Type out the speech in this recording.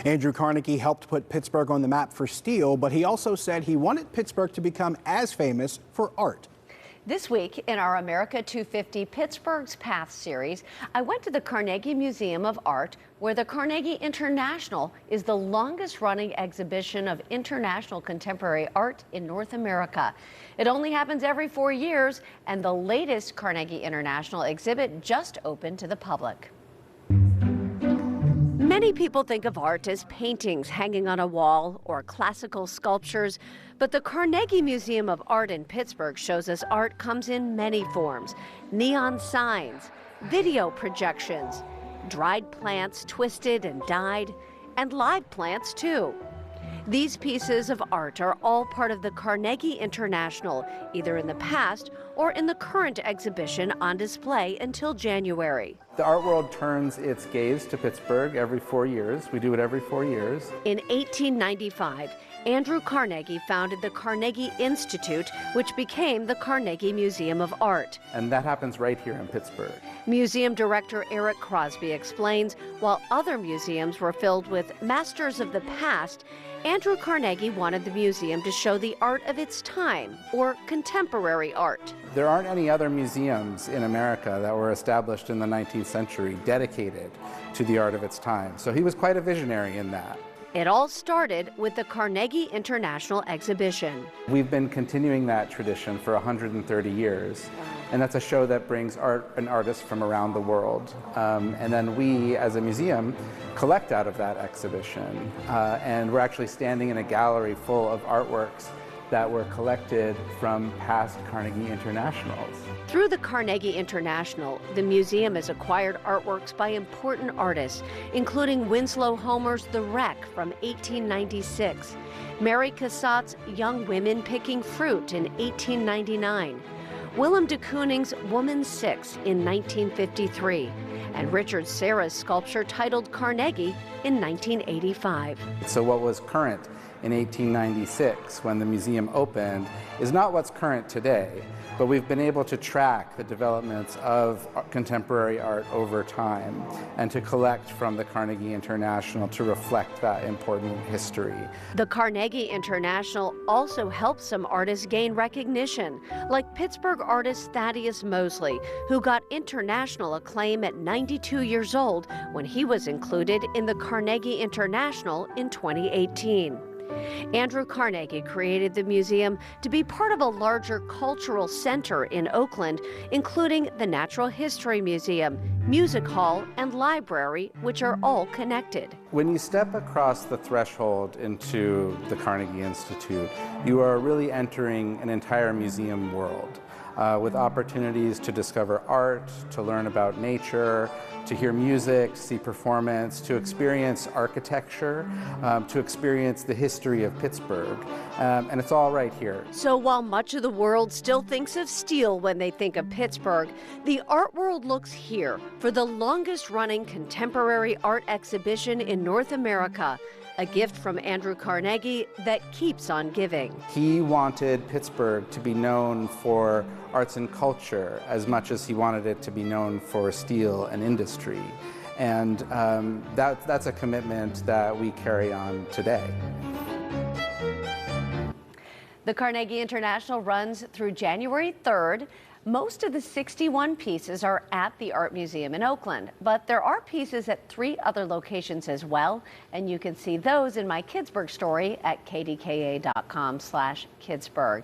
Andrew Carnegie helped put Pittsburgh on the map for steel, but he also said he wanted Pittsburgh to become as famous for art. This week in our America 250 Pittsburgh's Path series, I went to the Carnegie Museum of Art, where the Carnegie International is the longest running exhibition of international contemporary art in North America. It only happens every 4 years, and the latest Carnegie International exhibit just opened to the public. Many people think of art as paintings hanging on a wall or classical sculptures, but the Carnegie Museum of Art in Pittsburgh shows us art comes in many forms: neon signs, video projections, dried plants twisted and dyed, and live plants too. These pieces of art are all part of the Carnegie International, either in the past or in the current exhibition on display until January. The art world turns its gaze to Pittsburgh every 4 years. We do it every 4 years. In 1895, Andrew Carnegie founded the Carnegie Institute, which became the Carnegie Museum of Art. And that happens right here in Pittsburgh. Museum director Eric Crosby explains, while other museums were filled with masters of the past, Andrew Carnegie wanted the museum to show the art of its time, or contemporary art. There aren't any other museums in America that were established in the 19th century dedicated to the art of its time. So he was quite a visionary in that. It all started with the Carnegie International exhibition. We've been continuing that tradition for 130 years. And that's a show that brings art and artists from around the world. And then we, as a museum, collect out of that exhibition. And we're actually standing in a gallery full of artworks that were collected from past Carnegie Internationals. Through the Carnegie International, the museum has acquired artworks by important artists, including Winslow Homer's The Wreck from 1896, Mary Cassatt's Young Women Picking Fruit in 1899, Willem de Kooning's Woman 6 in 1953, and Richard Serra's sculpture titled Carnegie in 1985. So what was current in 1896 when the museum opened is not what's current today, but we've been able to track the developments of contemporary art over time and to collect from the Carnegie International to reflect that important history. The Carnegie International also helped some artists gain recognition, like Pittsburgh artist Thaddeus Mosley, who got international acclaim at 92 years old when he was included in the Carnegie International in 2018. Andrew Carnegie created the museum to be part of a larger cultural center in Oakland, including the Natural History Museum, Music Hall, and Library, which are all connected. When you step across the threshold into the Carnegie Institute, you are really entering an entire museum world. With opportunities to discover art, to learn about nature, to hear music, to see performance, to experience architecture, to experience the history of Pittsburgh. And it's all right here. So while much of the world still thinks of steel when they think of Pittsburgh, the art world looks here for the longest running contemporary art exhibition in North America. A gift from Andrew Carnegie that keeps on giving. He wanted Pittsburgh to be known for arts and culture as much as he wanted it to be known for steel and industry. And that's a commitment that we carry on today. The Carnegie International runs through January 3rd. Most of the 61 pieces are at the Art Museum in Oakland, but there are pieces at 3 other locations as well, and you can see those in my Kidsburgh story at kdka.com/Kidsburgh.